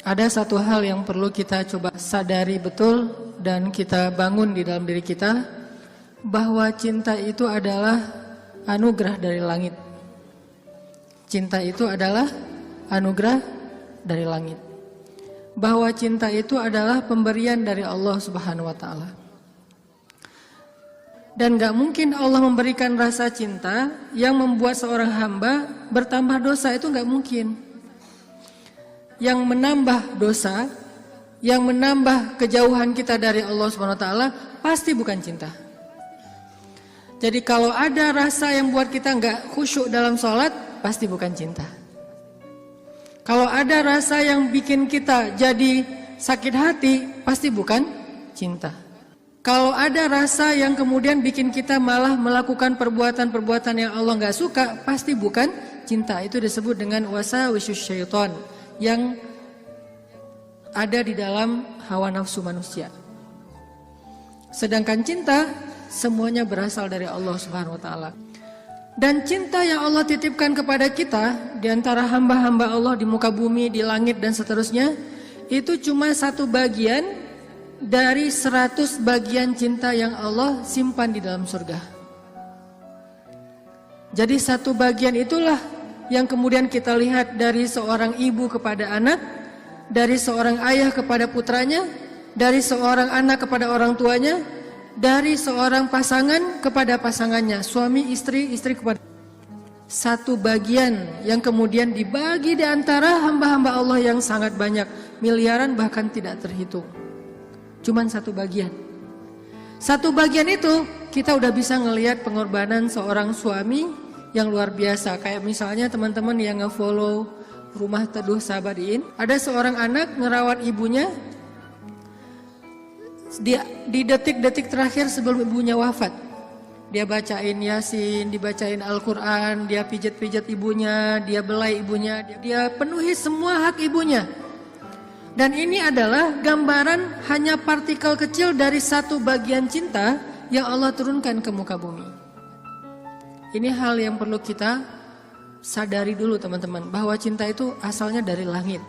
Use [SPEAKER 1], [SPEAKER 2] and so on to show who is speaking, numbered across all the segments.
[SPEAKER 1] Ada satu hal yang perlu kita coba sadari betul dan kita bangun di dalam diri kita, bahwa cinta itu adalah anugerah dari langit. Cinta itu adalah anugerah dari langit. Bahwa cinta itu adalah pemberian dari Allah Subhanahu wa taala. Dan gak mungkin Allah memberikan rasa cinta yang membuat seorang hamba bertambah dosa, itu gak mungkin. Yang menambah dosa, yang menambah kejauhan kita dari Allah Subhanahu wa taala pasti bukan cinta. Jadi kalau ada rasa yang buat kita gak khusyuk dalam sholat, pasti bukan cinta. Kalau ada rasa yang bikin kita jadi sakit hati, pasti bukan cinta. Kalau ada rasa yang kemudian bikin kita malah melakukan perbuatan-perbuatan yang Allah gak suka, pasti bukan cinta. Itu disebut dengan wasawisus syaitan, yang ada di dalam hawa nafsu manusia. Sedangkan cinta semuanya berasal dari Allah Subhanahu wa taala. Dan cinta yang Allah titipkan kepada kita di antara hamba-hamba Allah di muka bumi, di langit dan seterusnya, itu cuma satu bagian dari 100 bagian cinta yang Allah simpan di dalam surga. Jadi satu bagian itulah yang kemudian kita lihat dari seorang ibu kepada anak, dari seorang ayah kepada putranya, dari seorang anak kepada orang tuanya, dari seorang pasangan kepada pasangannya, suami istri, istri kepada. Satu bagian yang kemudian dibagi di antara hamba-hamba Allah yang sangat banyak, miliaran bahkan tidak terhitung. Cuman satu bagian. Satu bagian itu kita udah bisa ngelihat pengorbanan seorang suami yang luar biasa. Kayak misalnya teman-teman yang nge-follow Rumah Teduh Sabadiin, ada seorang anak ngerawat ibunya di detik-detik terakhir sebelum ibunya wafat. Dia bacain Yasin, dibacain Al-Quran, dia pijat-pijat ibunya, dia belai ibunya, dia penuhi semua hak ibunya. Dan ini adalah gambaran hanya partikel kecil dari satu bagian cinta yang Allah turunkan ke muka bumi. Ini hal yang perlu kita sadari dulu teman-teman, bahwa cinta itu asalnya dari langit.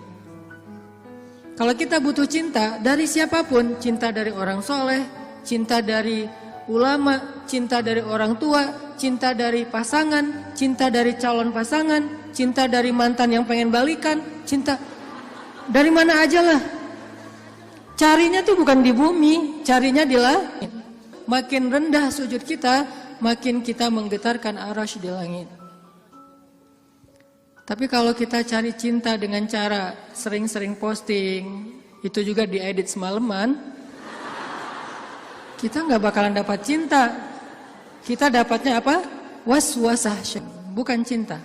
[SPEAKER 1] Kalau kita butuh cinta dari siapapun, cinta dari orang soleh, cinta dari ulama, cinta dari orang tua, cinta dari pasangan, cinta dari calon pasangan, cinta dari mantan yang pengen balikan, cinta dari mana aja lah. Carinya tuh bukan di bumi, carinya di langit. Makin rendah sujud kita, makin kita menggetarkan arasy di langit. Tapi kalau kita cari cinta dengan cara sering-sering posting, itu juga diedit semalaman, kita nggak bakalan dapat cinta. Kita dapatnya apa? Waswasah, bukan cinta.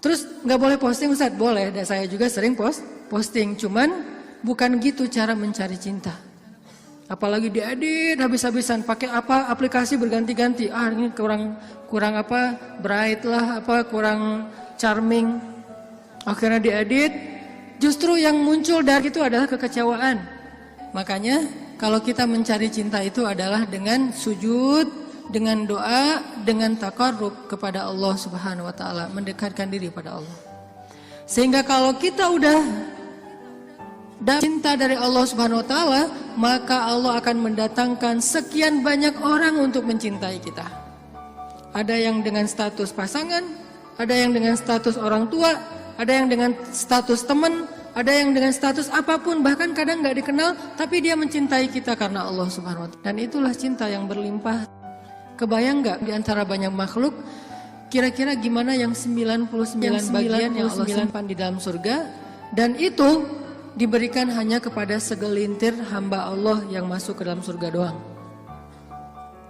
[SPEAKER 1] Terus nggak boleh posting Ustaz? Boleh, dan saya juga sering posting, cuman bukan gitu cara mencari cinta. Apalagi diedit habis-habisan, pakai apa aplikasi berganti-ganti. Ini kurang apa, bright lah, apa kurang charming. Akhirnya diedit, justru yang muncul dari itu adalah kekecewaan. Makanya kalau kita mencari cinta itu adalah dengan sujud, dengan doa, dengan taqarrub kepada Allah Subhanahu wa taala, mendekatkan diri pada Allah. Sehingga kalau kita udah cinta dari Allah Subhanahu wa taala, maka Allah akan mendatangkan sekian banyak orang untuk mencintai kita. Ada yang dengan status pasangan, ada yang dengan status orang tua, ada yang dengan status teman, ada yang dengan status apapun, bahkan kadang gak dikenal, tapi dia mencintai kita karena Allah Subhanahu wa taala. Dan itulah cinta yang berlimpah. Kebayang gak di antara banyak makhluk, kira-kira gimana yang 99 bagian yang Allah simpan di dalam surga, dan itu diberikan hanya kepada segelintir hamba Allah yang masuk ke dalam surga doang.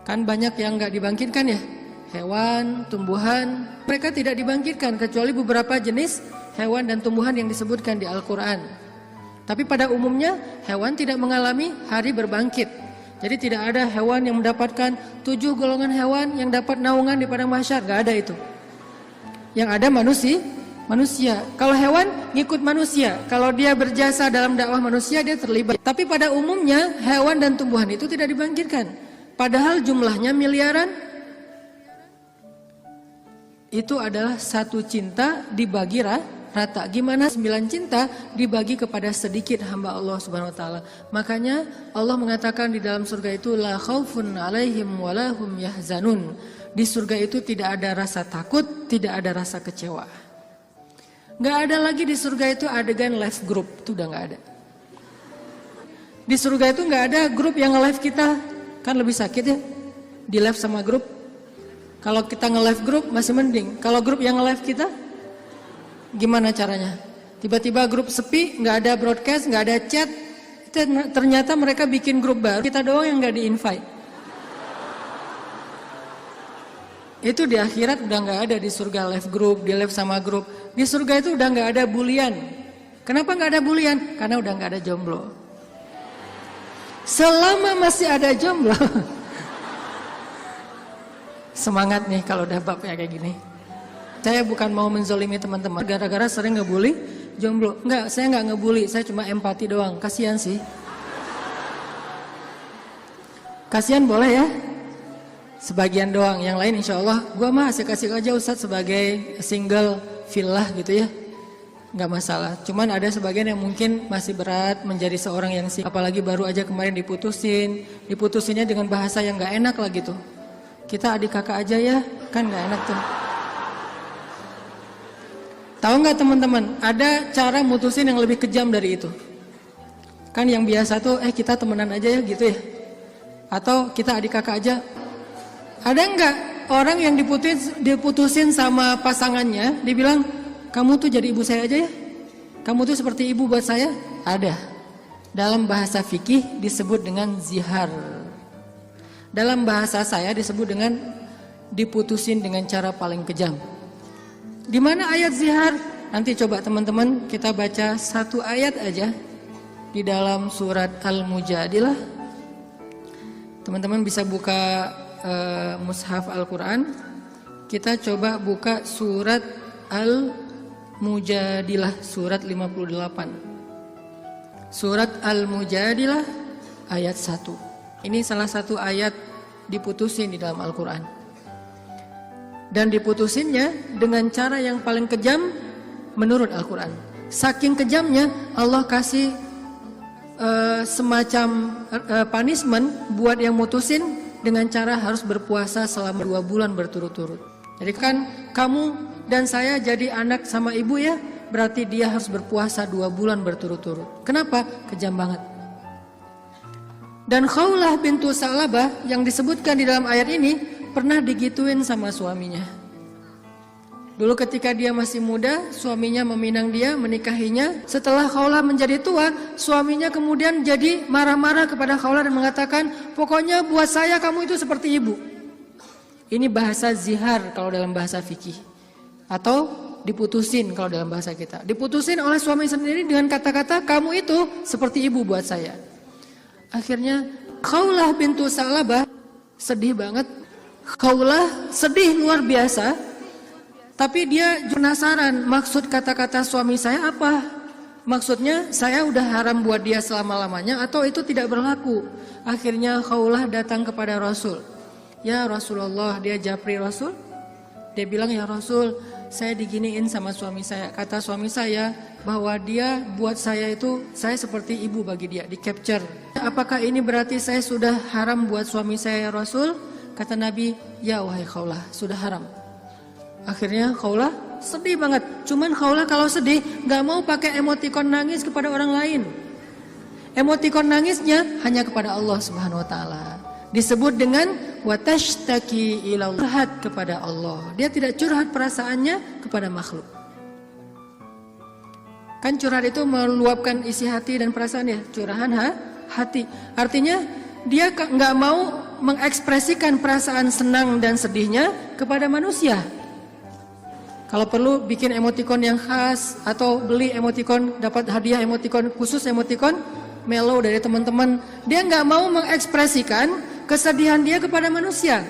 [SPEAKER 1] Kan banyak yang gak dibangkitkan ya, hewan, tumbuhan, mereka tidak dibangkitkan kecuali beberapa jenis hewan dan tumbuhan yang disebutkan di Al-Quran. Tapi pada umumnya hewan tidak mengalami hari berbangkit. Jadi tidak ada hewan yang mendapatkan 7 golongan hewan yang dapat naungan di padang mahsyar, gak ada itu. Yang ada manusia. Kalau hewan ngikut manusia, kalau dia berjasa dalam dakwah manusia dia terlibat. Tapi pada umumnya hewan dan tumbuhan itu tidak dibangkitkan. Padahal jumlahnya miliaran. Itu adalah satu cinta dibagi rata. Gimana 9 cinta dibagi kepada sedikit hamba Allah Subhanahu wa taala. Makanya Allah mengatakan di dalam surga itu la khaufun 'alaihim wa la hum yahzanun. Di surga itu tidak ada rasa takut, tidak ada rasa kecewa. Nggak ada lagi di surga itu adegan live group, itu udah nggak ada. Di surga itu nggak ada grup yang nge-live kita, kan lebih sakit ya, di live sama grup. Kalau kita nge-live grup masih mending, kalau grup yang nge-live kita, gimana caranya? Tiba-tiba grup sepi, nggak ada broadcast, nggak ada chat, ternyata mereka bikin grup baru, kita doang yang nggak di-invite. Itu di akhirat udah nggak ada di surga live group, di live sama grup. Di surga itu udah nggak ada bulian. Kenapa nggak ada bulian? Karena udah nggak ada jomblo. Selama masih ada jomblo, semangat nih kalau udah bab ya kayak gini. Saya bukan mau menzolimi teman-teman, gara-gara sering ngebully jomblo. Enggak, saya nggak ngebully, saya cuma empati doang. Kasihan sih. Kasihan boleh ya. Sebagian doang, yang lain insya Allah gue mah asik-asik aja Ustadz sebagai single villa gitu ya, nggak masalah. Cuman ada sebagian yang mungkin masih berat menjadi seorang yang single, apalagi baru aja kemarin diputusinnya dengan bahasa yang nggak enak lah gitu. Kita adik kakak aja ya, kan nggak enak tuh. Tahu nggak teman-teman, ada cara mutusin yang lebih kejam dari itu. Kan yang biasa tuh kita temenan aja ya gitu ya, atau kita adik kakak aja. Ada nggak orang yang diputusin sama pasangannya, dibilang kamu tuh jadi ibu saya aja ya, kamu tuh seperti ibu buat saya? Ada. Dalam bahasa fikih disebut dengan zihar. Dalam bahasa saya disebut dengan diputusin dengan cara paling kejam. Di mana ayat zihar? Nanti coba teman-teman kita baca satu ayat aja di dalam surat Al-Mujadilah. Teman-teman bisa buka mushaf Al-Quran. Kita coba buka surat Al-Mujadilah, surat 58. Surat Al-Mujadilah ayat 1. Ini salah satu ayat diputusin di dalam Al-Quran. Dan diputusinnya dengan cara yang paling kejam menurut Al-Quran. Saking kejamnya Allah kasih semacam punishment buat yang mutusin, dengan cara harus berpuasa selama 2 bulan berturut-turut. Jadi kan kamu dan saya jadi anak sama ibu ya, berarti dia harus berpuasa 2 bulan berturut-turut. Kenapa? Kejam banget. Dan Khawlah bintu Sa'labah yang disebutkan di dalam ayat ini pernah digituin sama suaminya. Dulu ketika dia masih muda, suaminya meminang dia, menikahinya. Setelah Khawlah menjadi tua, suaminya kemudian jadi marah-marah kepada Khawlah dan mengatakan, pokoknya buat saya kamu itu seperti ibu. Ini bahasa zihar kalau dalam bahasa fikih. Atau diputusin kalau dalam bahasa kita. Diputusin oleh suami sendiri dengan kata-kata, kamu itu seperti ibu buat saya. Akhirnya Khawlah bintu Sa'labah sedih banget. Khawlah sedih luar biasa. Tapi dia penasaran, maksud kata-kata suami saya apa? Maksudnya saya udah haram buat dia selama-lamanya atau itu tidak berlaku? Akhirnya Khawlah datang kepada Rasul. Ya Rasulullah, dia japri Rasul. Dia bilang, ya Rasul, saya diginiin sama suami saya. Kata suami saya bahwa dia buat saya itu, saya seperti ibu bagi dia, di capture. Apakah ini berarti saya sudah haram buat suami saya ya Rasul? Kata Nabi, ya wahai Khawlah, sudah haram. Akhirnya Khawlah sedih banget. Cuman Khawlah kalau sedih gak mau pakai emotikon nangis kepada orang lain. Emotikon nangisnya hanya kepada Allah Subhanahu wa taala. Disebut dengan watashtaki ilallah, curhat kepada Allah. Dia tidak curhat perasaannya kepada makhluk. Kan curhat itu meluapkan isi hati dan perasaan ya, curahan hati. Artinya dia gak mau mengekspresikan perasaan senang dan sedihnya kepada manusia. Kalau perlu bikin emotikon yang khas atau beli emotikon, dapat hadiah emotikon khusus, emotikon mellow dari teman-teman. Dia nggak mau mengekspresikan kesedihan dia kepada manusia.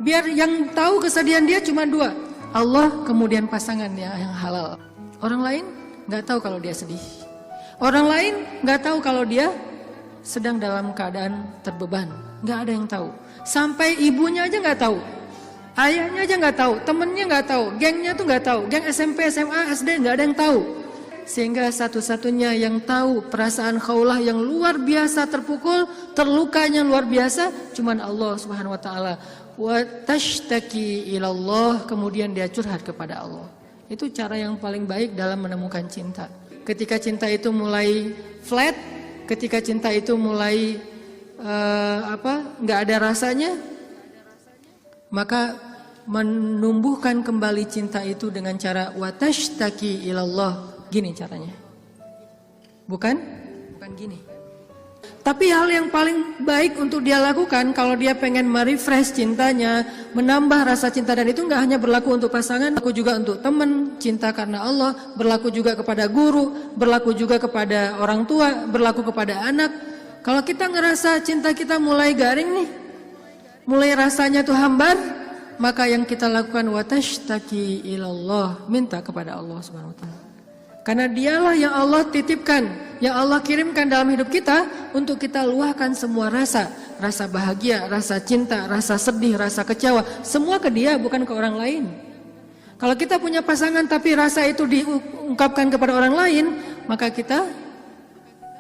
[SPEAKER 1] Biar yang tahu kesedihan dia cuma 2, Allah kemudian pasangannya yang halal. Orang lain nggak tahu kalau dia sedih. Orang lain nggak tahu kalau dia sedang dalam keadaan terbeban. Nggak ada yang tahu. Sampai ibunya aja nggak tahu. Ayahnya aja nggak tahu, temennya nggak tahu, gengnya tuh nggak tahu, geng SMP, SMA, SD nggak ada yang tahu. Sehingga satu-satunya yang tahu perasaan Khawlah yang luar biasa terpukul, terlukanya luar biasa, cuman Allah Subhanahu Wa Taala. Wa tashtaki ilallah, kemudian dia curhat kepada Allah. Itu cara yang paling baik dalam menemukan cinta. Ketika cinta itu mulai flat, ketika cinta itu mulai nggak ada rasanya, maka menumbuhkan kembali cinta itu dengan cara watashtaki ilallah. Gini caranya. Bukan gini. Tapi hal yang paling baik untuk dia lakukan kalau dia pengen merefresh cintanya, menambah rasa cinta, dan itu nggak hanya berlaku untuk pasangan, berlaku juga untuk teman, cinta karena Allah, berlaku juga kepada guru, berlaku juga kepada orang tua, berlaku kepada anak. Kalau kita ngerasa cinta kita mulai garing nih, mulai rasanya tuh hambar, maka yang kita lakukan watashtaki ilallah, minta kepada Allah Subhanahu wa taala. Karena dialah yang Allah titipkan, yang Allah kirimkan dalam hidup kita untuk kita luahkan semua rasa, rasa bahagia, rasa cinta, rasa sedih, rasa kecewa, semua ke dia, bukan ke orang lain. Kalau kita punya pasangan tapi rasa itu diungkapkan kepada orang lain, maka kita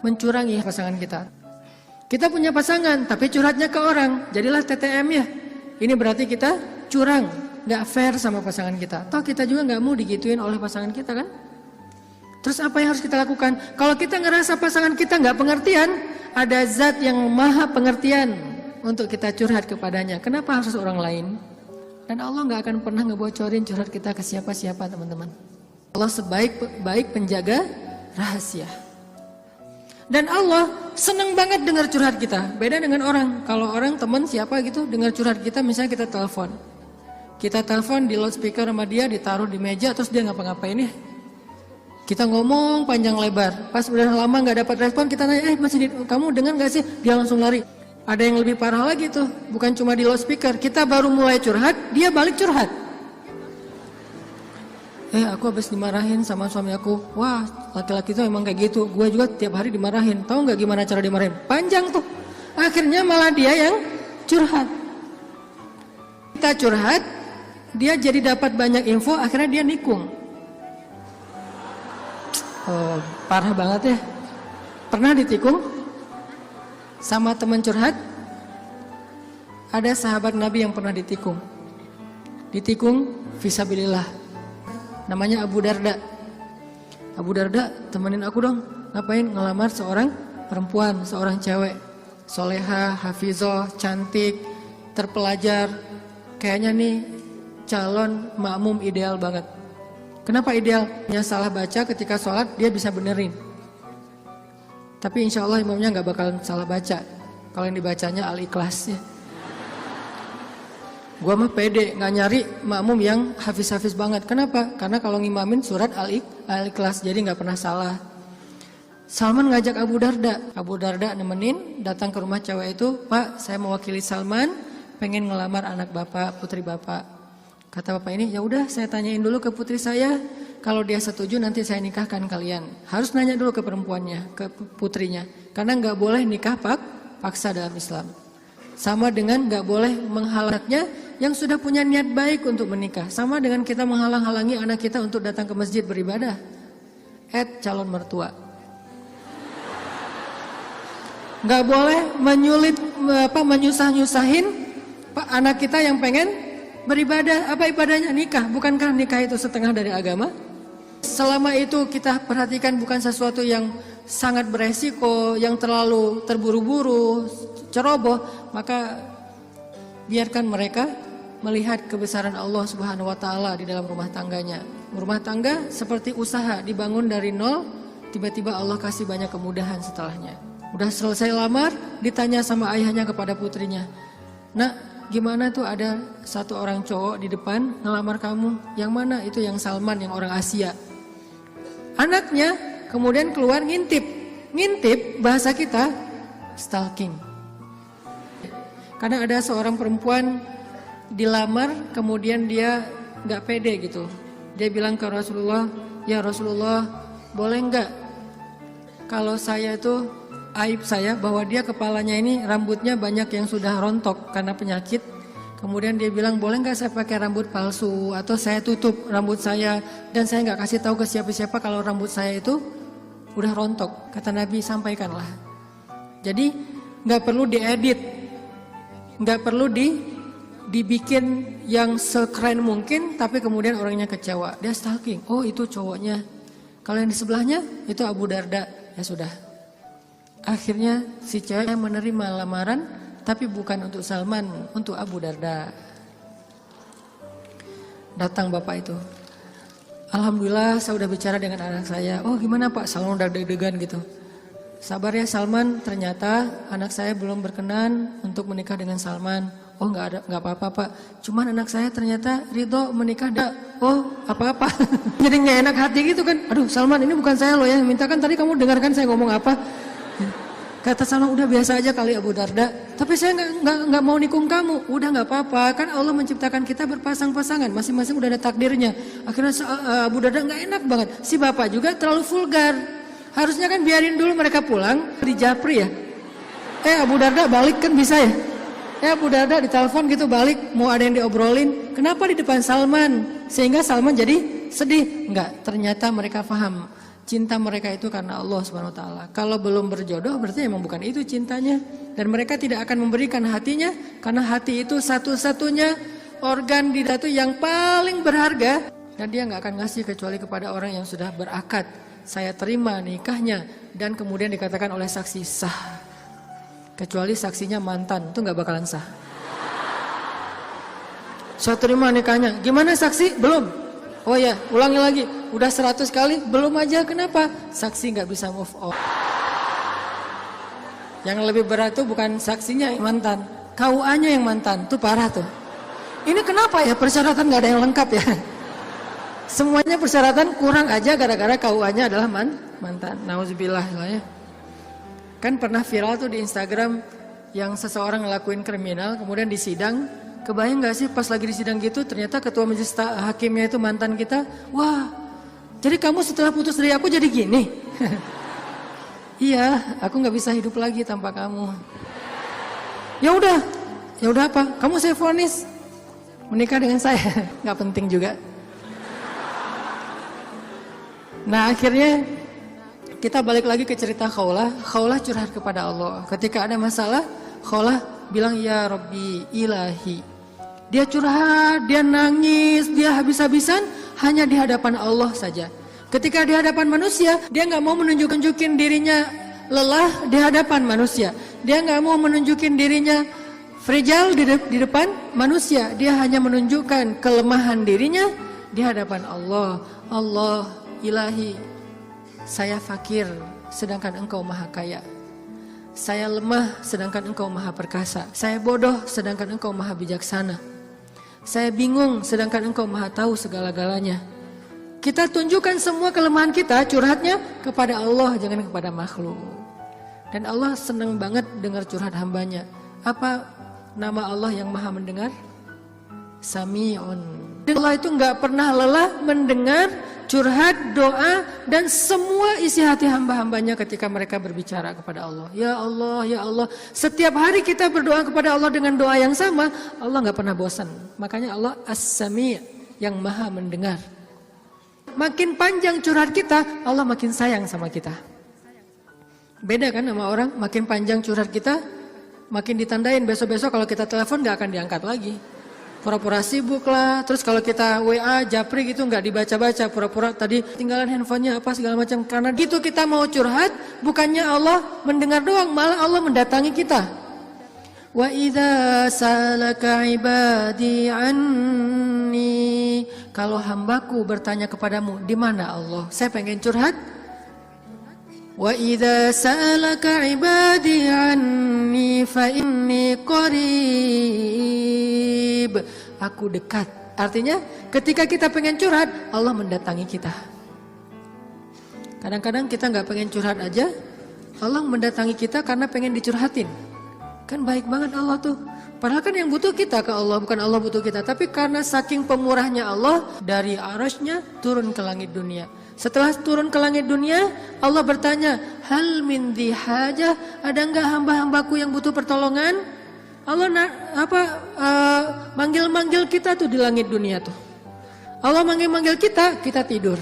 [SPEAKER 1] mencurangi pasangan kita. Kita punya pasangan tapi curhatnya ke orang, jadilah TTM ya. Ini berarti kita curang, nggak fair sama pasangan kita. Toh kita juga nggak mau digituin oleh pasangan kita kan? Terus apa yang harus kita lakukan? Kalau kita ngerasa pasangan kita nggak pengertian, ada zat yang maha pengertian untuk kita curhat kepadanya. Kenapa harus orang lain? Dan Allah nggak akan pernah ngebocorin curhat kita ke siapa-siapa, teman-teman. Allah sebaik-baik penjaga rahasia. Dan Allah senang banget dengar curhat kita. Beda dengan orang. Kalau orang teman siapa gitu dengar curhat kita, misalnya kita telepon. Kita telepon di loudspeaker sama dia, ditaruh di meja, terus dia ngapa-ngapain ya? Kita ngomong panjang lebar, pas udah lama nggak dapat respon, kita nanya, kamu dengar nggak sih? Dia langsung lari. Ada yang lebih parah lagi tuh, bukan cuma di loudspeaker, kita baru mulai curhat, dia balik curhat. Aku habis dimarahin sama suami aku. Wah, laki-laki itu emang kayak gitu. Gue juga tiap hari dimarahin. Tahu nggak gimana cara dimarahin? Panjang tuh. Akhirnya malah dia yang curhat. Kita curhat, dia jadi dapat banyak info, akhirnya dia nikung. Oh, parah banget ya. Pernah ditikung sama teman curhat? Ada sahabat Nabi yang pernah ditikung. Ditikung fisabilillah. Namanya Abu Darda. Abu Darda, temenin aku dong. Ngapain? Ngelamar seorang perempuan, seorang cewek. Soleha, hafizah, cantik, terpelajar. Kayaknya nih calon makmum ideal banget. Kenapa ideal? Yang salah baca ketika sholat dia bisa benerin. Tapi insya Allah imamnya nggak bakal salah baca. Kalau yang dibacanya Al-Ikhlas ya. Gua mah pede nggak nyari makmum yang hafiz-hafiz banget. Kenapa? Karena kalau ngimamin surat Al-Ikhlas jadi nggak pernah salah. Salman ngajak Abu Darda. Abu Darda nemenin, datang ke rumah cewek itu. Pak, saya mewakili Salman, pengen ngelamar anak bapak, putri bapak. Kata bapak ini, ya udah saya tanyain dulu ke putri saya, kalau dia setuju nanti saya nikahkan kalian. Harus nanya dulu ke perempuannya, ke putrinya, karena nggak boleh nikah paksa dalam Islam. Sama dengan nggak boleh menghalangnya yang sudah punya niat baik untuk menikah. Sama dengan kita menghalang-halangi anak kita untuk datang ke masjid beribadah. Calon mertua. Nggak boleh menyusah-nyusahin anak kita yang pengen beribadah. Apa ibadahnya? Nikah. Bukankah nikah itu setengah dari agama? Selama itu kita perhatikan bukan sesuatu yang sangat beresiko, yang terlalu terburu-buru, ceroboh, maka biarkan mereka melihat kebesaran Allah Subhanahu wa taala di dalam rumah tangganya. Rumah tangga seperti usaha dibangun dari nol, tiba-tiba Allah kasih banyak kemudahan setelahnya. Udah selesai lamar, ditanya sama ayahnya kepada putrinya. Nak, gimana tuh ada satu orang cowok di depan ngelamar kamu? Yang mana? Itu yang Salman, yang orang Asia. Anaknya kemudian keluar ngintip. Ngintip bahasa kita stalking. Karena ada seorang perempuan dilamar, kemudian dia nggak pede gitu. Dia bilang ke Rasulullah, ya Rasulullah, boleh nggak kalau saya tuh aib saya bahwa dia kepalanya ini rambutnya banyak yang sudah rontok karena penyakit. Kemudian dia bilang, boleh nggak saya pakai rambut palsu atau saya tutup rambut saya dan saya nggak kasih tahu ke siapa-siapa kalau rambut saya itu udah rontok. Kata Nabi, sampaikanlah. Jadi nggak perlu diedit, nggak perlu dibikin yang sekeren mungkin, tapi kemudian orangnya kecewa. Dia stalking, oh itu cowoknya. Kalau yang di sebelahnya itu Abu Darda, ya sudah. Akhirnya si cewek menerima lamaran, tapi bukan untuk Salman, untuk Abu Darda. Datang bapak itu. Alhamdulillah saya udah bicara dengan anak saya. Oh gimana Pak, Salman udah deg-degan gitu. Sabar ya Salman, ternyata anak saya belum berkenan untuk menikah dengan Salman. Oh nggak apa-apa Pak. Cuman anak saya ternyata ridho menikah. Oh apa-apa. Jadi nggak enak hati gitu kan. Aduh Salman, ini bukan saya loh ya. Mintakan tadi kamu dengarkan saya ngomong apa. Kata Salman, udah biasa aja kali Abu Darda. Tapi saya nggak mau nikung kamu. Udah nggak apa-apa. Kan Allah menciptakan kita berpasang-pasangan. Masing-masing udah ada takdirnya. Akhirnya Abu Darda nggak enak banget. Si bapak juga terlalu vulgar. Harusnya kan biarin dulu mereka pulang di Japri ya. Abu Darda balik kan bisa ya. Abu Darda ditelepon gitu balik. Mau ada yang diobrolin. Kenapa di depan Salman? Sehingga Salman jadi sedih. Enggak, ternyata mereka paham. Cinta mereka itu karena Allah Subhanahu wa taala. Kalau belum berjodoh berarti emang bukan itu cintanya. Dan mereka tidak akan memberikan hatinya karena hati itu satu-satunya organ di datu yang paling berharga, dan dia nggak akan ngasih kecuali kepada orang yang sudah berakad. Saya terima nikahnya, dan kemudian dikatakan oleh saksi sah. Kecuali saksinya mantan, itu nggak bakalan sah. Saya terima nikahnya. Gimana saksi? Belum. Oh ya, ulangi lagi. Udah 100 kali, belum aja. Kenapa? Saksi nggak bisa move on. Yang lebih berat tuh bukan saksinya yang mantan, KUA-nya yang mantan. Tuh parah tuh. Ini kenapa ya persyaratan nggak ada yang lengkap ya? Semuanya persyaratan kurang aja gara-gara KUA-nya adalah mantan. Nauzubillah ya. Kan pernah viral tuh di Instagram yang seseorang ngelakuin kriminal kemudian disidang. Kebayang gak sih pas lagi di sidang gitu ternyata ketua majelis hakimnya itu mantan kita. Wah, jadi kamu setelah putus dari aku jadi gini? Iya, aku gak bisa hidup lagi tanpa kamu. Ya udah apa? Kamu saya vonis menikah dengan saya. Gak penting juga. Nah akhirnya kita balik lagi ke cerita Khawlah. Khawlah curhat kepada Allah. Ketika ada masalah, Khawlah bilang ya Rabbi ilahi. Dia curhat, dia nangis, dia habis-habisan hanya di hadapan Allah saja. Ketika di hadapan manusia, dia nggak mau menunjukin dirinya lelah di hadapan manusia. Dia nggak mau menunjukin dirinya fragile di depan manusia. Dia hanya menunjukkan kelemahan dirinya di hadapan Allah. Allah ilahi, saya fakir sedangkan engkau maha kaya. Saya lemah sedangkan engkau maha perkasa. Saya bodoh sedangkan engkau maha bijaksana. Saya bingung sedangkan engkau maha tahu segala-galanya. Kita tunjukkan semua kelemahan kita, curhatnya kepada Allah, jangan kepada makhluk. Dan Allah senang banget dengar curhat hambanya. Apa nama Allah yang maha mendengar? Sami'un. Allah itu gak pernah lelah mendengar curhat, doa, dan semua isi hati hamba-hambanya ketika mereka berbicara kepada Allah. Ya Allah, ya Allah. Setiap hari kita berdoa kepada Allah dengan doa yang sama, Allah gak pernah bosan. Makanya Allah As-Sami' yang maha mendengar. Makin panjang curhat kita, Allah makin sayang sama kita. Beda kan sama orang, makin panjang curhat kita, makin ditandain besok-besok kalau kita telepon gak akan diangkat lagi. Pura-pura sibuk lah, terus kalau kita WA, japri gitu nggak dibaca-baca, pura-pura tadi tinggalan handphonenya apa segala macam. Karena gitu kita mau curhat, bukannya Allah mendengar doang, malah Allah mendatangi kita. Wa idza salaka ibadi anni, kalau hambaku bertanya kepadamu, di mana Allah? Saya pengen curhat. Wa idza salaka ibadi anni fa inni qarib. Aku dekat. Artinya ketika kita pengen curhat, Allah mendatangi kita. Kadang-kadang kita nggak pengen curhat aja, Allah mendatangi kita karena pengen dicurhatin. Kan baik banget Allah tuh. Padahal kan yang butuh kita ke Allah, bukan Allah butuh kita. Tapi karena saking pemurahnya Allah, dari arasnya turun ke langit dunia. Setelah turun ke langit dunia, Allah bertanya, hal min dhi hajah, ada enggak hamba-hambaku yang butuh pertolongan? Allah manggil-manggil kita tuh di langit dunia tuh. Allah manggil-manggil kita, kita tidur.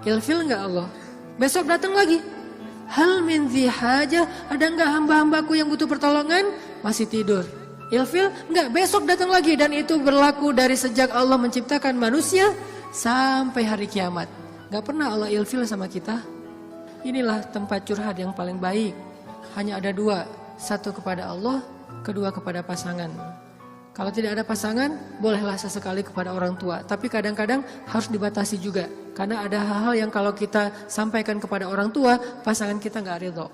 [SPEAKER 1] Ilfil enggak Allah? Besok datang lagi. Hal min dzi hajah, ada enggak hamba-hambaku yang butuh pertolongan? Masih tidur. Ilfil enggak, besok datang lagi, dan itu berlaku dari sejak Allah menciptakan manusia sampai hari kiamat. Enggak pernah Allah ilfil sama kita. Inilah tempat curhat yang paling baik. Hanya ada dua, satu kepada Allah, kedua kepada pasangan. Kalau tidak ada pasangan, bolehlah sesekali kepada orang tua. Tapi kadang-kadang harus dibatasi juga. Karena ada hal-hal yang kalau kita sampaikan kepada orang tua, pasangan kita nggak ridho.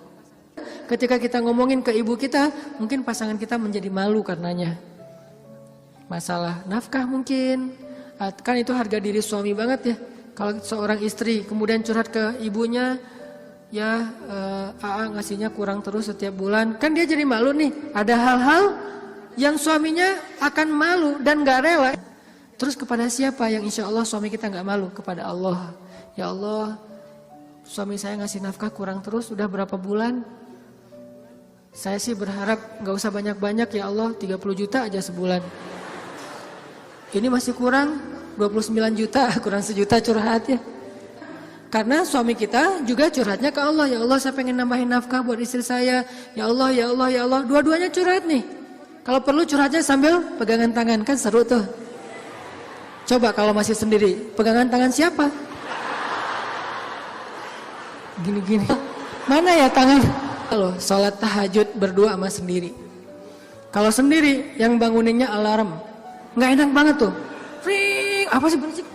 [SPEAKER 1] Ketika kita ngomongin ke ibu kita, mungkin pasangan kita menjadi malu karenanya. Masalah nafkah mungkin. Kan itu harga diri suami banget ya. Kalau seorang istri kemudian curhat ke ibunya, ya AA ngasihnya kurang terus setiap bulan, kan dia jadi malu nih. Ada hal-hal yang suaminya akan malu dan gak rela. Terus kepada siapa yang insya Allah suami kita gak malu? Kepada Allah. Ya Allah, suami saya ngasih nafkah kurang terus udah berapa bulan. Saya sih berharap gak usah banyak-banyak ya Allah, 30 juta aja sebulan. Ini masih kurang 29 juta, kurang sejuta curhat ya. Karena suami kita juga curhatnya ke Allah. Ya Allah, saya pengen nambahin nafkah buat istri saya. Ya Allah, ya Allah, ya Allah. Dua-duanya curhat nih. Kalau perlu curhatnya sambil pegangan tangan, kan seru tuh. Coba kalau masih sendiri, pegangan tangan siapa? Gini-gini. Mana ya tangan? Kalau sholat tahajud berdua sama sendiri. Kalau sendiri yang banguninnya alarm, nggak enak banget tuh. Ring, apa sih berisik?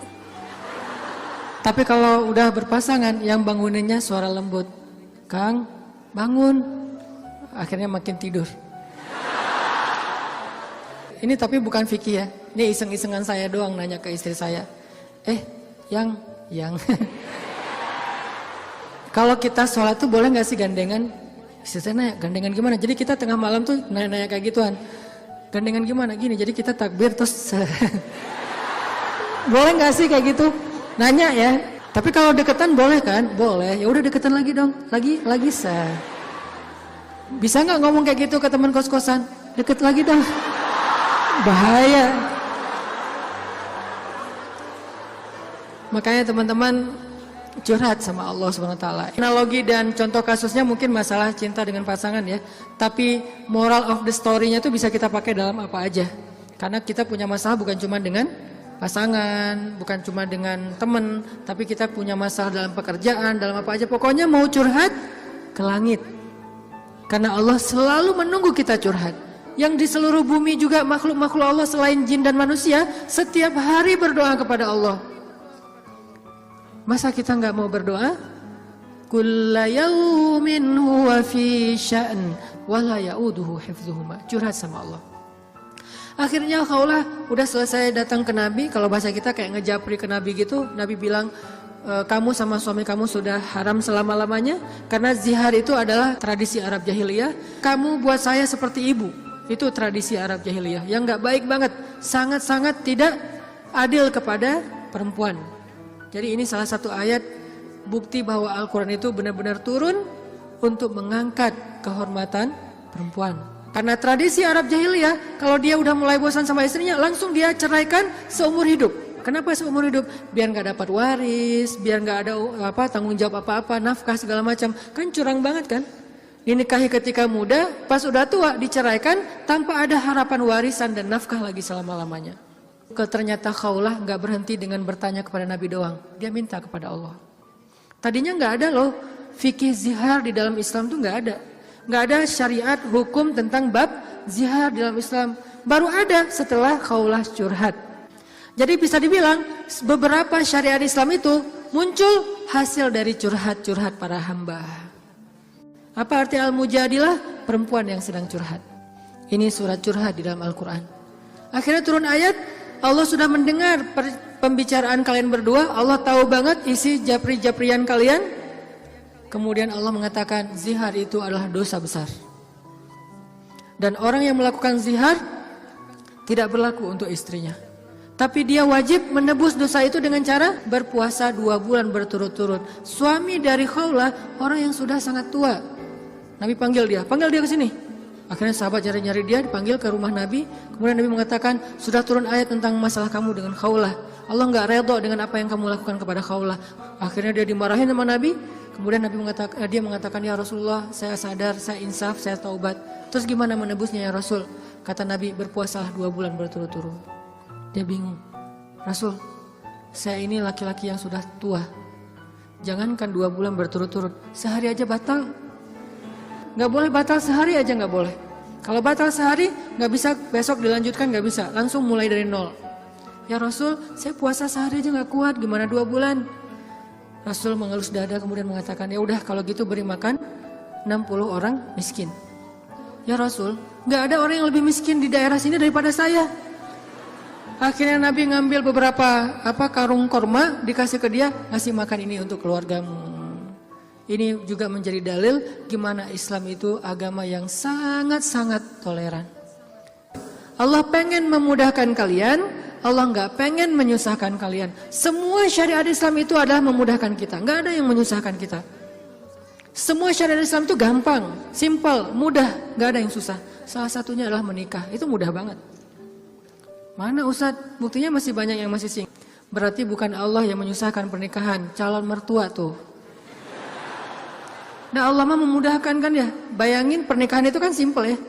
[SPEAKER 1] Tapi kalau udah berpasangan, yang banguninnya suara lembut. Kang, bangun. Akhirnya makin tidur. Ini tapi bukan fikih ya. Ini iseng-isengan saya doang nanya ke istri saya. Yang. Kalau kita sholat tuh boleh gak sih gandengan? Istri saya nanya, gandengan gimana? Jadi kita tengah malam tuh nanya-nanya kayak gituan. Gandengan gimana? Gini, jadi kita takbir terus. Boleh gak sih kayak gitu? Nanya ya. Tapi kalau deketan boleh kan? Boleh. Ya udah deketan lagi dong. Lagi sah. Bisa nggak ngomong kayak gitu ke teman kos-kosan? Deket lagi dong. Bahaya. Makanya teman-teman curhat sama Allah SWT. Analogi dan contoh kasusnya mungkin masalah cinta dengan pasangan ya. Tapi moral of the story-nya itu bisa kita pakai dalam apa aja. Karena kita punya masalah bukan cuma dengan pasangan, bukan cuma dengan teman, tapi kita punya masalah dalam pekerjaan, dalam apa aja. Pokoknya mau curhat ke langit. Karena Allah selalu menunggu kita curhat. Yang di seluruh bumi juga makhluk-makhluk Allah selain jin dan manusia, setiap hari berdoa kepada Allah. Masa kita nggak mau berdoa? Kulla yaumin huwa fi sya'n wa la ya'uduhu hifdzuhuma. Curhat sama Allah. Akhirnya Khawlah udah selesai datang ke Nabi. Kalau bahasa kita kayak ngejapri ke Nabi gitu. Nabi bilang, kamu sama suami kamu sudah haram selama-lamanya. Karena zihar itu adalah tradisi Arab Jahiliyah. Kamu buat saya seperti ibu. Itu tradisi Arab Jahiliyah yang gak baik banget. Sangat-sangat tidak adil kepada perempuan. Jadi ini salah satu ayat bukti bahwa Al-Quran itu benar-benar turun untuk mengangkat kehormatan perempuan. Karena tradisi Arab Jahiliyah, kalau dia udah mulai bosan sama istrinya, langsung dia ceraikan seumur hidup. Kenapa seumur hidup? Biar nggak dapat waris, biar nggak ada tanggung jawab apa-apa, nafkah segala macam. Kan curang banget kan? Dinikahi ketika muda, pas udah tua diceraikan tanpa ada harapan warisan dan nafkah lagi selama-lamanya. Ternyata Khawlah nggak berhenti dengan bertanya kepada Nabi doang, dia minta kepada Allah. Tadinya nggak ada loh fikih zihar di dalam Islam tuh nggak ada. Nggak ada syariat hukum tentang bab zihar di dalam Islam. Baru ada setelah Khawlah curhat. Jadi bisa dibilang beberapa syariat Islam itu muncul hasil dari curhat-curhat para hamba. Apa arti Al-Mujadilah? Perempuan yang sedang curhat. Ini surat curhat di dalam Al-Quran. Akhirnya turun ayat, Allah sudah mendengar pembicaraan kalian berdua. Allah tahu banget isi japri-japrian kalian. Kemudian Allah mengatakan zihar itu adalah dosa besar. Dan orang yang melakukan zihar tidak berlaku untuk istrinya. Tapi dia wajib menebus dosa itu dengan cara berpuasa 2 bulan berturut-turut. Suami dari Khawlah orang yang sudah sangat tua. Nabi panggil dia ke sini. Akhirnya sahabat nyari-nyari dia, dipanggil ke rumah Nabi. Kemudian Nabi mengatakan, sudah turun ayat tentang masalah kamu dengan Khawlah. Allah nggak redho dengan apa yang kamu lakukan kepada Khawlah. Akhirnya dia dimarahin sama Nabi. Kemudian dia mengatakan, ya Rasulullah, saya sadar, saya insaf, saya taubat. Terus gimana menebusnya ya Rasul? Kata Nabi, berpuasalah 2 bulan berturut-turut. Dia bingung. Rasul, saya ini laki-laki yang sudah tua. Jangankan 2 bulan berturut-turut, sehari aja batal. Nggak boleh batal sehari aja, nggak boleh. Kalau batal sehari, nggak bisa besok dilanjutkan, nggak bisa. Langsung mulai dari nol. Ya Rasul, saya puasa sehari aja nggak kuat, gimana 2 bulan? Rasul mengelus dada kemudian mengatakan, ya udah kalau gitu beri makan 60 orang miskin. Ya Rasul, nggak ada orang yang lebih miskin di daerah sini daripada saya. Akhirnya Nabi ngambil beberapa karung korma, dikasih ke dia, ngasih makan ini untuk keluargamu. Ini juga menjadi dalil gimana Islam itu agama yang sangat-sangat toleran. Allah pengen memudahkan kalian, Allah nggak pengen menyusahkan kalian. Semua syariat Islam itu adalah memudahkan kita, nggak ada yang menyusahkan kita. Semua syariat Islam itu gampang, simple, mudah, nggak ada yang susah. Salah satunya adalah menikah, itu mudah banget. Mana Ustadz? Buktinya masih banyak yang masih single. Berarti bukan Allah yang menyusahkan pernikahan, calon mertua tuh. Nah Allah mah memudahkan kan ya. Bayangin pernikahan itu kan simple ya.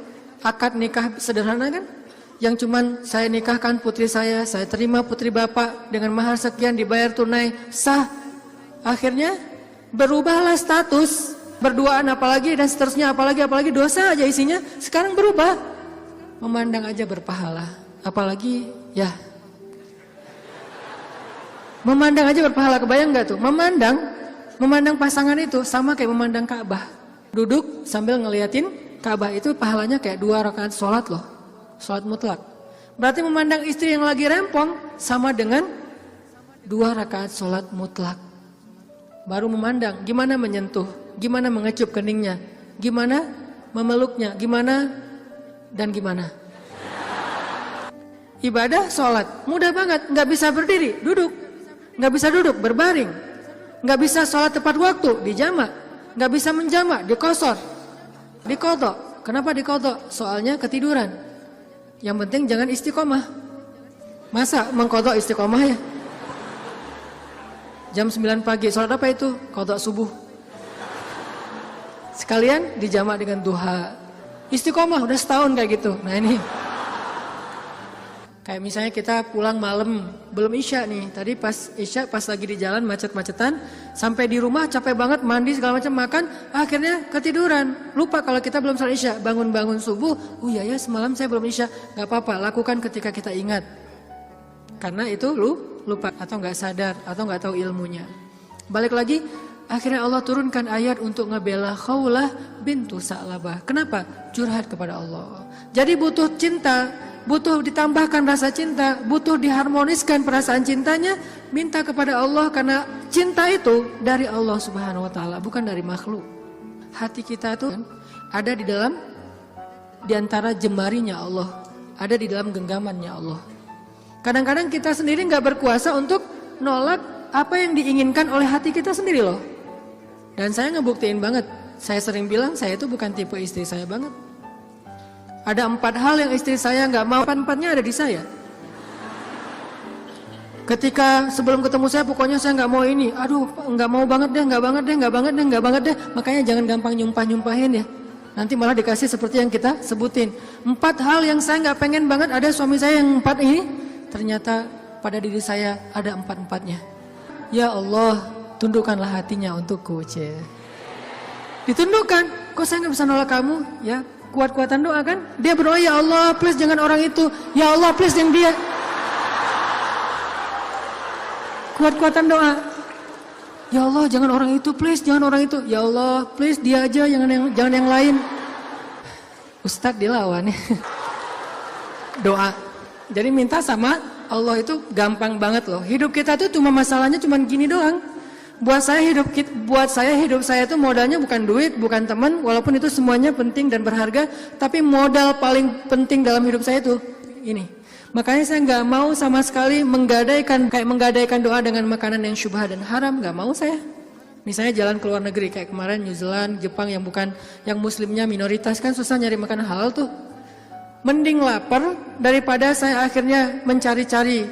[SPEAKER 1] Akad nikah sederhana kan. Yang cuman saya nikahkan putri saya terima putri bapak dengan mahar sekian dibayar tunai, sah. Akhirnya berubahlah status, berduaan apalagi dan seterusnya apalagi dosa aja isinya. Sekarang berubah. Memandang aja berpahala. Apalagi ya. Memandang aja berpahala, kebayang gak tuh? Memandang pasangan itu sama kayak memandang Ka'bah. Duduk sambil ngeliatin Ka'bah itu pahalanya kayak 2 rakaat sholat loh. Sholat mutlak. Berarti memandang istri yang lagi rempong sama dengan 2 rakaat sholat mutlak. Baru memandang gimana menyentuh, gimana mengecup keningnya, gimana memeluknya, gimana dan gimana. Ibadah sholat mudah banget, nggak bisa berdiri, duduk, nggak bisa duduk, berbaring. Nggak bisa sholat tepat waktu, dijamak. Nggak bisa menjamak, dikosor, dikodok. Kenapa dikodok? Soalnya ketiduran. Yang penting jangan istiqomah. Masa mengkodok istiqomah ya? Jam 9 pagi, sholat apa itu? Kodok subuh. Sekalian dijamak dengan duha. Istiqomah, udah setahun kayak gitu. Nah ini. Kayak misalnya kita pulang malam, belum isya nih. Tadi pas isya, pas lagi di jalan macet-macetan, sampai di rumah capek banget, mandi segala macam, makan, akhirnya ketiduran. Lupa kalau kita belum sholat isya, bangun-bangun subuh, oh iya ya semalam saya belum isya. Gak apa-apa, lakukan ketika kita ingat. Karena itu lupa atau gak sadar, atau gak tahu ilmunya. Balik lagi, akhirnya Allah turunkan ayat untuk ngebela Khawlah bintu Sa'labah. Kenapa? Curhat kepada Allah. Jadi butuh cinta, butuh ditambahkan rasa cinta, butuh diharmoniskan perasaan cintanya, minta kepada Allah karena cinta itu dari Allah Subhanahu wa taala, bukan dari makhluk. Hati kita itu ada di antara jemarinya Allah, ada di dalam genggamannya Allah. Kadang-kadang kita sendiri nggak berkuasa untuk nolak apa yang diinginkan oleh hati kita sendiri loh. Dan saya ngebuktiin banget, saya sering bilang saya itu bukan tipe istri saya banget. Ada 4 hal yang istri saya nggak mau, 4-4-nya ada di saya. Ketika sebelum ketemu saya, pokoknya saya nggak mau ini. Aduh, nggak mau banget deh, nggak banget deh. Makanya jangan gampang nyumpahin ya. Nanti malah dikasih seperti yang kita sebutin. 4 hal yang saya nggak pengen banget ada suami saya yang 4 ini. Ternyata pada diri saya ada 4-4-nya. Ya Allah, tundukkanlah hatinya untukku, ditundukkan. Kok saya nggak bisa nolak kamu? Ya. Kuat-kuatan doa kan? Dia berdoa, ya Allah please jangan orang itu. Ya Allah please yang dia. Kuat-kuatan doa. Ya Allah jangan orang itu please, jangan orang itu. Ya Allah please dia aja, jangan yang lain. Ustadz dilawan ya. Doa. Jadi minta sama Allah itu gampang banget loh. Hidup kita tuh cuma masalahnya cuma gini doang. Buat saya hidup saya itu modalnya bukan duit, bukan teman, walaupun itu semuanya penting dan berharga, tapi modal paling penting dalam hidup saya itu ini. Makanya saya nggak mau sama sekali menggadaikan doa dengan makanan yang syubhat dan haram, nggak mau saya. Misalnya jalan ke luar negeri kayak kemarin New Zealand, Jepang yang bukan yang muslimnya minoritas kan susah nyari makan halal tuh. Mending lapar daripada saya akhirnya mencari-cari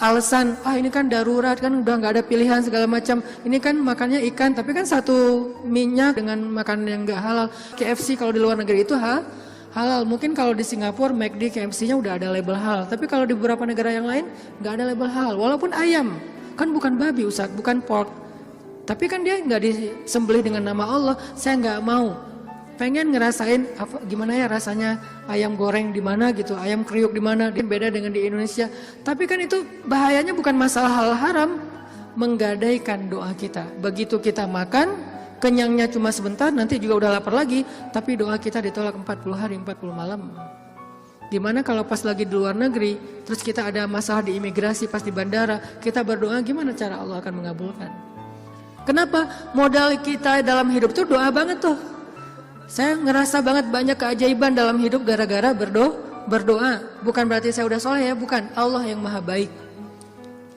[SPEAKER 1] alasan, ini kan darurat kan udah nggak ada pilihan segala macam. Ini kan makannya ikan tapi kan satu minyak dengan makanan yang nggak halal. KFC kalau di luar negeri itu halal. Mungkin kalau di Singapura McD KFC-nya udah ada label halal. Tapi kalau di beberapa negara yang lain nggak ada label halal. Walaupun ayam kan bukan babi Ustaz, bukan pork. Tapi kan dia nggak disembelih dengan nama Allah. Saya nggak mau. Pengen ngerasain gimana ya rasanya ayam goreng di mana gitu, ayam kriuk di mana, dia beda dengan di Indonesia. Tapi kan itu bahayanya bukan masalah hal haram, menggadaikan doa kita. Begitu kita makan, kenyangnya cuma sebentar, nanti juga udah lapar lagi, tapi doa kita ditolak 40 hari 40 malam. Dimana kalau pas lagi di luar negeri, terus kita ada masalah di imigrasi pas di bandara, kita berdoa gimana cara Allah akan mengabulkan? Kenapa? Modal kita dalam hidup tuh doa banget tuh. Saya ngerasa banget banyak keajaiban dalam hidup gara-gara berdoa. Bukan berarti saya udah soleh ya, bukan. Allah yang maha baik.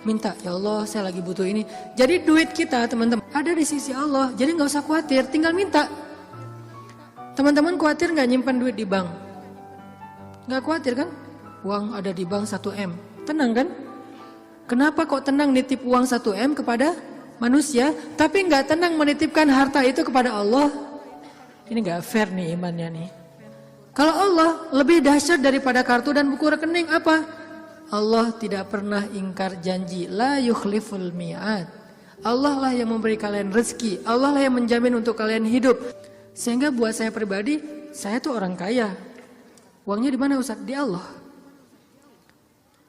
[SPEAKER 1] Minta, ya Allah saya lagi butuh ini. Jadi duit kita teman-teman ada di sisi Allah. Jadi gak usah khawatir, tinggal minta. Teman-teman khawatir gak nyimpan duit di bank? Gak khawatir kan? Uang ada di bank 1M. Tenang kan? Kenapa kok tenang nitip uang 1M kepada manusia, tapi nggak tenang menitipkan harta itu kepada Allah? Ini nggak fair nih imannya nih. Kalau Allah lebih dahsyat daripada kartu dan buku rekening apa? Allah tidak pernah ingkar janji. La yukhliful mi'ad. Allah lah yang memberi kalian rezeki. Allah lah yang menjamin untuk kalian hidup. Sehingga buat saya pribadi, saya tuh orang kaya. Uangnya di mana Ustaz? Di Allah.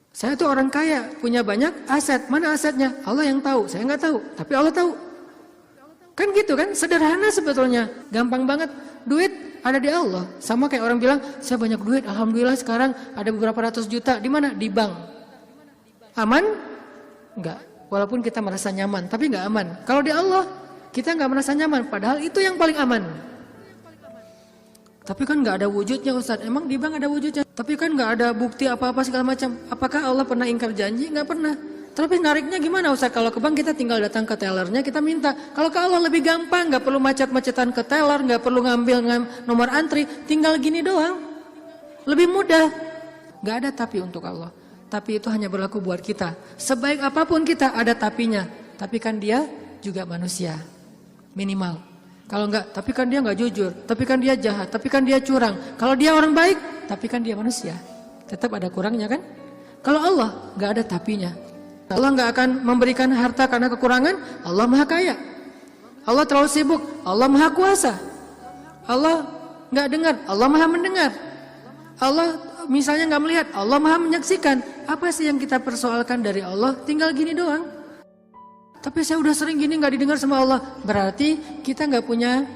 [SPEAKER 1] Saya tuh orang kaya, punya banyak aset. Mana asetnya? Allah yang tahu, saya nggak tahu. Tapi Allah tahu. Kan gitu kan, sederhana sebetulnya. Gampang banget, duit ada di Allah. Sama kayak orang bilang, saya banyak duit, alhamdulillah sekarang ada beberapa ratus juta. Di mana? Di bank. Aman? Enggak. Walaupun kita merasa nyaman, tapi nggak aman. Kalau di Allah, kita nggak merasa nyaman. Padahal itu yang paling aman. Tapi kan nggak ada wujudnya Ustaz. Emang di bank ada wujudnya? Tapi kan nggak ada bukti apa-apa segala macam. Apakah Allah pernah ingkar janji? Nggak pernah. Tapi nariknya gimana Ustaz? Kalau ke bank kita tinggal datang ke tellernya, kita minta. Kalau ke Allah lebih gampang, nggak perlu macet-macetan ke teller, nggak perlu ngambil nomor antri, tinggal gini doang. Lebih mudah. Nggak ada tapi untuk Allah. Tapi itu hanya berlaku buat kita. Sebaik apapun kita ada tapinya. Tapi kan dia juga manusia. Minimal. Kalau enggak, tapi kan dia enggak jujur, tapi kan dia jahat, tapi kan dia curang. Kalau dia orang baik, tapi kan dia manusia. Tetap ada kurangnya kan? Kalau Allah enggak ada tapinya. Allah enggak akan memberikan harta karena kekurangan. Allah maha kaya. Allah terlalu sibuk. Allah maha kuasa. Allah enggak dengar. Allah maha mendengar. Allah misalnya enggak melihat. Allah maha menyaksikan. Apa sih yang kita persoalkan dari Allah? Tinggal gini doang. Tapi saya udah sering gini gak didengar sama Allah. Berarti kita gak punya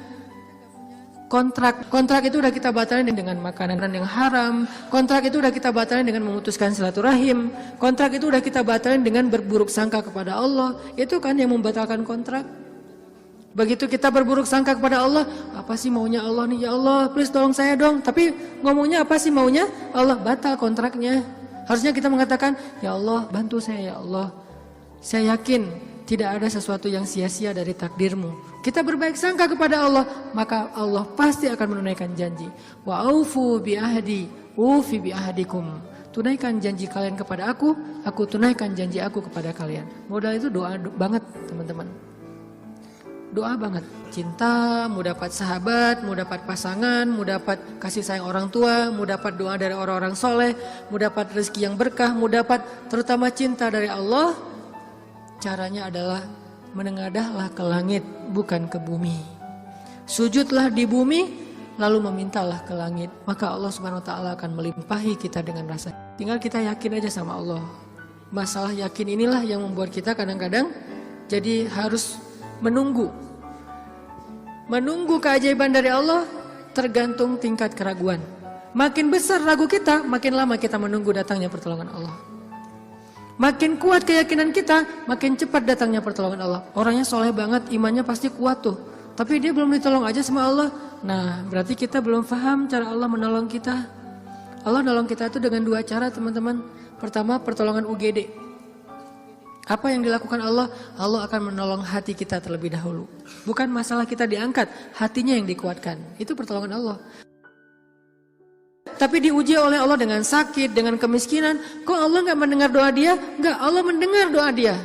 [SPEAKER 1] kontrak. Kontrak itu udah kita batalin dengan makanan yang haram. Kontrak itu udah kita batalin dengan memutuskan silaturahim. Kontrak itu udah kita batalin dengan berburuk sangka kepada Allah. Itu kan yang membatalkan kontrak. Begitu kita berburuk sangka kepada Allah, apa sih maunya Allah nih? Ya Allah please tolong saya dong. Tapi ngomongnya apa sih maunya? Allah batal kontraknya. Harusnya kita mengatakan, ya Allah bantu saya ya Allah. Saya yakin tidak ada sesuatu yang sia-sia dari takdirmu. Kita berbaik sangka kepada Allah, maka Allah pasti akan menunaikan janji. Wa aufu bi ahdi, ufi bi ahdikum. Tunaikan janji kalian kepada aku tunaikan janji aku kepada kalian. Modal itu doa banget teman-teman. Doa banget. Cinta, mau dapat sahabat, mau dapat pasangan, mau dapat kasih sayang orang tua, mau dapat doa dari orang-orang soleh, mau dapat rezeki yang berkah, mau dapat terutama cinta dari Allah. Caranya adalah menengadahlah ke langit, bukan ke bumi. Sujudlah di bumi, lalu memintalah ke langit. Maka Allah Subhanahu Wa Taala akan melimpahi kita dengan rasa. Tinggal kita yakin aja sama Allah. Masalah yakin inilah yang membuat kita kadang-kadang jadi harus menunggu. Menunggu keajaiban dari Allah tergantung tingkat keraguan. Makin besar ragu kita, makin lama kita menunggu datangnya pertolongan Allah. Makin kuat keyakinan kita, makin cepat datangnya pertolongan Allah. Orangnya soleh banget, imannya pasti kuat tuh. Tapi dia belum ditolong aja sama Allah. Nah, berarti kita belum paham cara Allah menolong kita. Allah nolong kita itu dengan dua cara teman-teman. Pertama, pertolongan UGD. Apa yang dilakukan Allah? Allah akan menolong hati kita terlebih dahulu. Bukan masalah kita diangkat, hatinya yang dikuatkan. Itu pertolongan Allah. Tapi diuji oleh Allah dengan sakit, dengan kemiskinan. Kok Allah nggak mendengar doa dia? Nggak, Allah mendengar doa dia.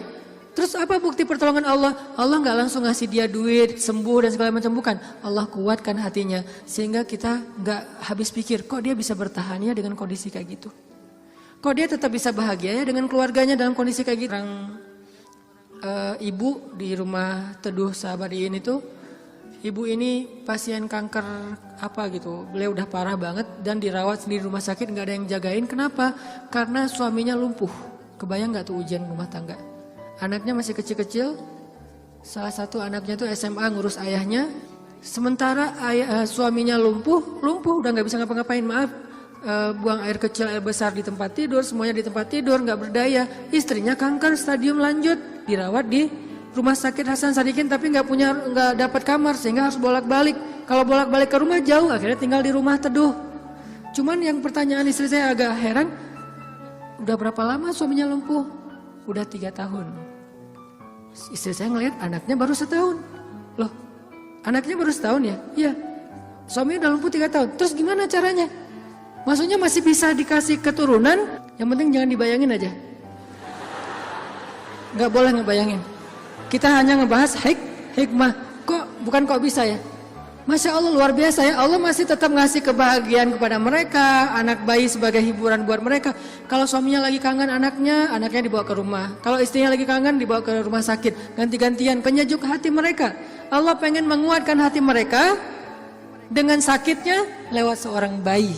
[SPEAKER 1] Terus apa bukti pertolongan Allah? Allah nggak langsung ngasih dia duit, sembuh dan segala macam, bukan. Allah kuatkan hatinya sehingga kita nggak habis pikir, kok dia bisa bertahan ya dengan kondisi kayak gitu. Kok dia tetap bisa bahagia ya dengan keluarganya dalam kondisi kayak gitu. Ibu di rumah Teduh Sahabadiin itu, ibu ini pasien kanker apa gitu. Beliau udah parah banget dan dirawat sendiri di rumah sakit, nggak ada yang jagain. Kenapa? Karena suaminya lumpuh. Kebayang nggak tuh ujian rumah tangga? Anaknya masih kecil-kecil. Salah satu anaknya tuh SMA ngurus ayahnya. Sementara suaminya lumpuh udah nggak bisa ngapa-ngapain, maaf. Buang air kecil, air besar di tempat tidur, semuanya di tempat tidur, nggak berdaya. Istrinya kanker stadium lanjut, dirawat di Rumah Sakit Hasan Sadikin, tapi nggak dapat kamar sehingga harus bolak-balik. Kalau bolak-balik ke rumah jauh, akhirnya tinggal di rumah Teduh. Cuman yang pertanyaan istri saya agak heran, udah berapa lama suaminya lumpuh? Udah 3 tahun. Istri saya ngelihat anaknya baru 1 tahun. Loh, anaknya baru 1 tahun ya? Iya. Suaminya udah lumpuh 3 tahun. Terus gimana caranya? Maksudnya masih bisa dikasih keturunan, yang penting jangan dibayangin aja. Gak boleh ngebayangin. Kita hanya ngebahas hikmah. Bukan kok bisa ya? Masya Allah luar biasa ya. Allah masih tetap ngasih kebahagiaan kepada mereka. Anak bayi sebagai hiburan buat mereka. Kalau suaminya lagi kangen anaknya dibawa ke rumah. Kalau istrinya lagi kangen dibawa ke rumah sakit. Ganti-gantian penyejuk hati mereka. Allah pengen menguatkan hati mereka dengan sakitnya lewat seorang bayi.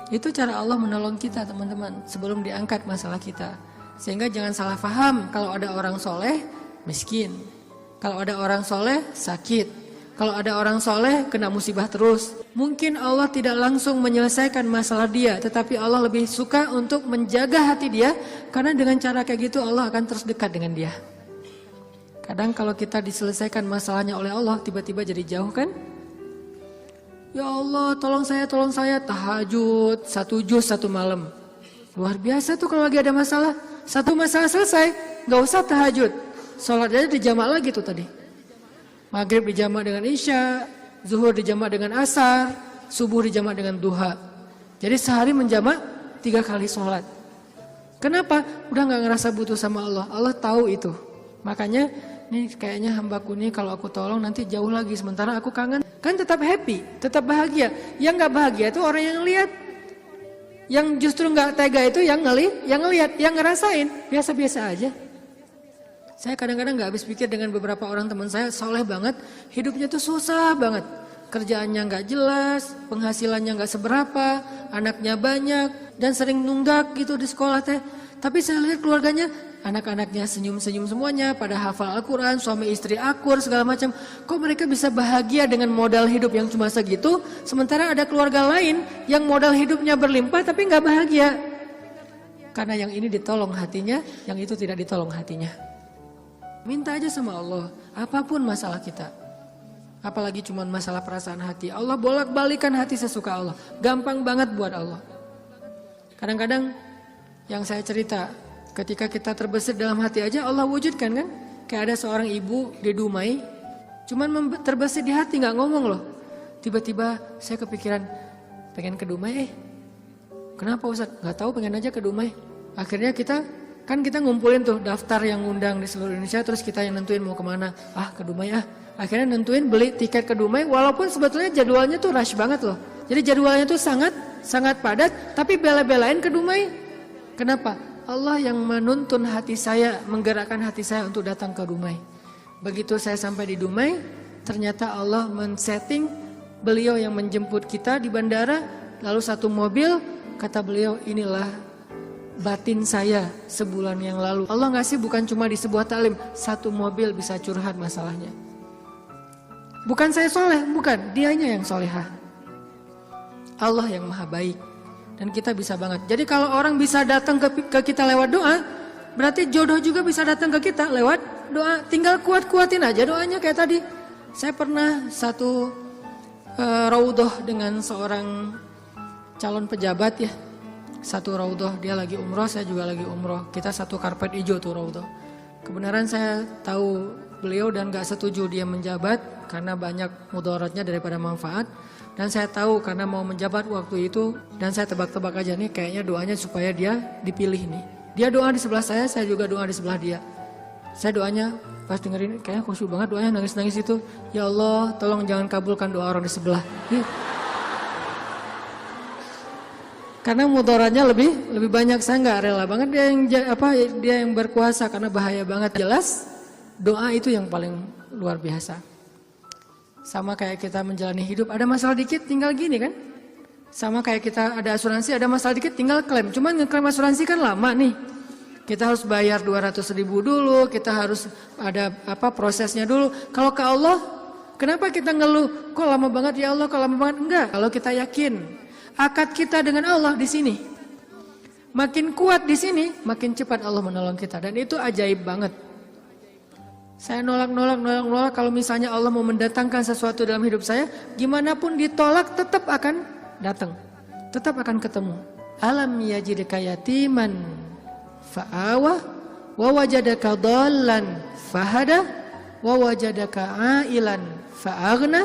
[SPEAKER 1] Itu cara Allah menolong kita teman-teman sebelum diangkat masalah kita. Sehingga jangan salah paham kalau ada orang soleh miskin. Kalau ada orang soleh sakit. Kalau ada orang soleh kena musibah terus. Mungkin Allah tidak langsung menyelesaikan masalah dia. Tetapi Allah lebih suka untuk menjaga hati dia. Karena dengan cara kayak gitu Allah akan terus dekat dengan dia. Kadang kalau kita diselesaikan masalahnya oleh Allah tiba-tiba jadi jauh kan? Ya Allah tolong saya tahajud 1 juz 1 malam. Luar biasa tuh kalau lagi ada masalah. 1 masalah selesai gak usah tahajud. Sholat aja dijamak lagi tuh tadi. Maghrib dijamak dengan isya, zuhur dijamak dengan asar, subuh dijamak dengan duha. Jadi sehari menjamak 3 kali sholat. Kenapa? Udah gak ngerasa butuh sama Allah. Allah tahu itu. Makanya nih kayaknya hambaku nih kalau aku tolong nanti jauh lagi. Sementara aku kangen. Kan tetap happy, tetap bahagia. Yang gak bahagia itu orang yang lihat. Yang justru gak tega itu yang ngelihat, yang ngerasain. Biasa-biasa aja. Saya kadang-kadang gak habis pikir dengan beberapa orang teman saya soleh banget. Hidupnya tuh susah banget. Kerjaannya gak jelas, penghasilannya gak seberapa, anaknya banyak. Dan sering nunggak gitu di sekolah teh. Tapi saya lihat keluarganya, anak-anaknya senyum-senyum semuanya, pada hafal Al-Quran, suami istri akur, segala macam. Kok mereka bisa bahagia dengan modal hidup yang cuma segitu, sementara ada keluarga lain yang modal hidupnya berlimpah tapi gak bahagia. Karena yang ini ditolong hatinya, yang itu tidak ditolong hatinya. Minta aja sama Allah, apapun masalah kita. Apalagi cuma masalah perasaan hati. Allah bolak-balikan hati sesuka Allah. Gampang banget buat Allah. Kadang-kadang yang saya cerita, ketika kita terbesit dalam hati aja Allah wujudkan kan. Kayak ada seorang ibu di Dumai, cuman terbesit di hati gak ngomong loh. Tiba-tiba saya kepikiran, pengen ke Dumai Kenapa Ustaz? Gak tahu, pengen aja ke Dumai. Akhirnya kita ngumpulin tuh daftar yang ngundang di seluruh Indonesia. Terus kita yang nentuin mau kemana. Ke Dumai Akhirnya nentuin beli tiket ke Dumai. Walaupun sebetulnya jadwalnya tuh rush banget loh. Jadi jadwalnya tuh sangat padat. Tapi bela-belain ke Dumai. Kenapa? Allah yang menuntun hati saya, menggerakkan hati saya untuk datang ke Dumai. Begitu saya sampai di Dumai, ternyata Allah men-setting beliau yang menjemput kita di bandara. Lalu satu mobil, kata beliau, inilah batin saya sebulan yang lalu. Allah ngasih bukan cuma di sebuah taklim, satu mobil bisa curhat masalahnya. Bukan saya soleh, bukan, dianya yang solehah. Allah yang maha baik. Dan kita bisa banget. Jadi kalau orang bisa datang ke kita lewat doa, berarti jodoh juga bisa datang ke kita lewat doa. Tinggal kuat-kuatin aja doanya kayak tadi. Saya pernah satu raudhah dengan seorang calon pejabat ya. Satu raudhah, dia lagi umroh, saya juga lagi umroh. Kita satu karpet hijau tuh raudhah. Kebenaran saya tahu beliau dan gak setuju dia menjabat karena banyak mudaratnya daripada manfaat. Dan saya tahu karena mau menjabat waktu itu, dan saya tebak-tebak aja nih kayaknya doanya supaya dia dipilih nih. Dia doa di sebelah saya juga doa di sebelah dia. Saya doanya pas dengerin kayaknya khusyuk banget doanya, nangis-nangis itu. Ya Allah, tolong jangan kabulkan doa orang di sebelah. Ya. Karena mudaratnya lebih banyak, saya nggak rela banget dia yang berkuasa karena bahaya banget. Jelas doa itu yang paling luar biasa. Sama kayak kita menjalani hidup, ada masalah dikit tinggal gini kan. Sama kayak kita ada asuransi, ada masalah dikit tinggal klaim. Cuman ngeklaim asuransi kan lama nih. Kita harus bayar 200.000 dulu, kita harus ada prosesnya dulu. Kalau ke Allah, kenapa kita ngeluh? Kok lama banget ya Allah, kok lama banget? Enggak, kalau kita yakin akad kita dengan Allah di sini. Makin kuat di sini, makin cepat Allah menolong kita, dan itu ajaib banget. Saya nolak kalau misalnya Allah mau mendatangkan sesuatu dalam hidup saya, gimana pun ditolak tetap akan datang. Tetap akan ketemu. Alam yajidka yatiman fa'awah wa wajadaka dhallan fahada wa wajadaka ailan fa'aghna.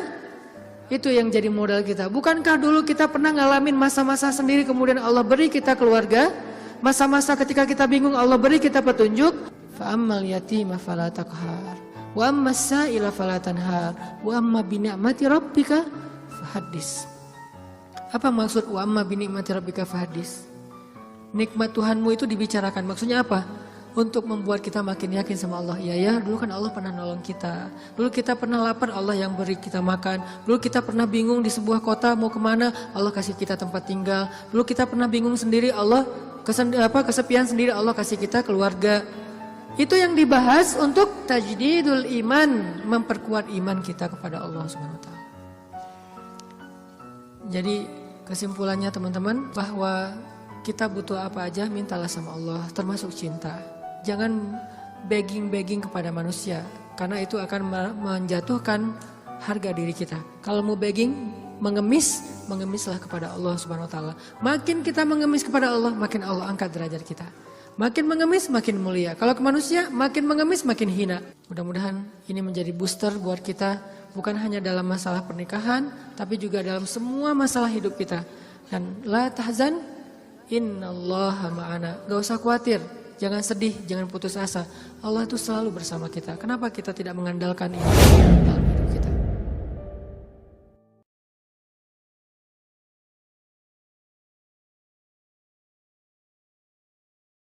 [SPEAKER 1] Itu yang jadi modal kita. Bukankah dulu kita pernah ngalamin masa-masa sendiri kemudian Allah beri kita keluarga, masa-masa ketika kita bingung Allah beri kita petunjuk. Fa'ammal yatima fala taqhar wa ammas sa'ila fala tanhar wa amma bi ni'mati rabbika fahaddis. Apa maksud wa amma bi ni'mati rabbika fahaddis? Nikmat Tuhanmu itu dibicarakan. Maksudnya apa? Untuk membuat kita makin yakin sama Allah. Ya, dulu kan Allah pernah nolong kita. Dulu kita pernah lapar, Allah yang beri kita makan. Dulu kita pernah bingung di sebuah kota mau kemana, Allah kasih kita tempat tinggal. Dulu kita pernah bingung sendiri, Allah kesepian sendiri, Allah kasih kita keluarga. Itu yang dibahas untuk tajdidul iman, memperkuat iman kita kepada Allah Subhanahu wa taala. Jadi kesimpulannya teman-teman, bahwa kita butuh apa aja mintalah sama Allah, termasuk cinta. Jangan begging kepada manusia, karena itu akan menjatuhkan harga diri kita. Kalau mau begging, mengemislah kepada Allah Subhanahu wa taala. Makin kita mengemis kepada Allah, makin Allah angkat derajat kita. Makin mengemis, makin mulia. Kalau ke manusia, makin mengemis, makin hina. Mudah-mudahan ini menjadi booster buat kita, bukan hanya dalam masalah pernikahan, tapi juga dalam semua masalah hidup kita. Dan la tahzan, innallaha ma'ana. Gak usah khawatir, jangan sedih, jangan putus asa. Allah itu selalu bersama kita. Kenapa kita tidak mengandalkan ini?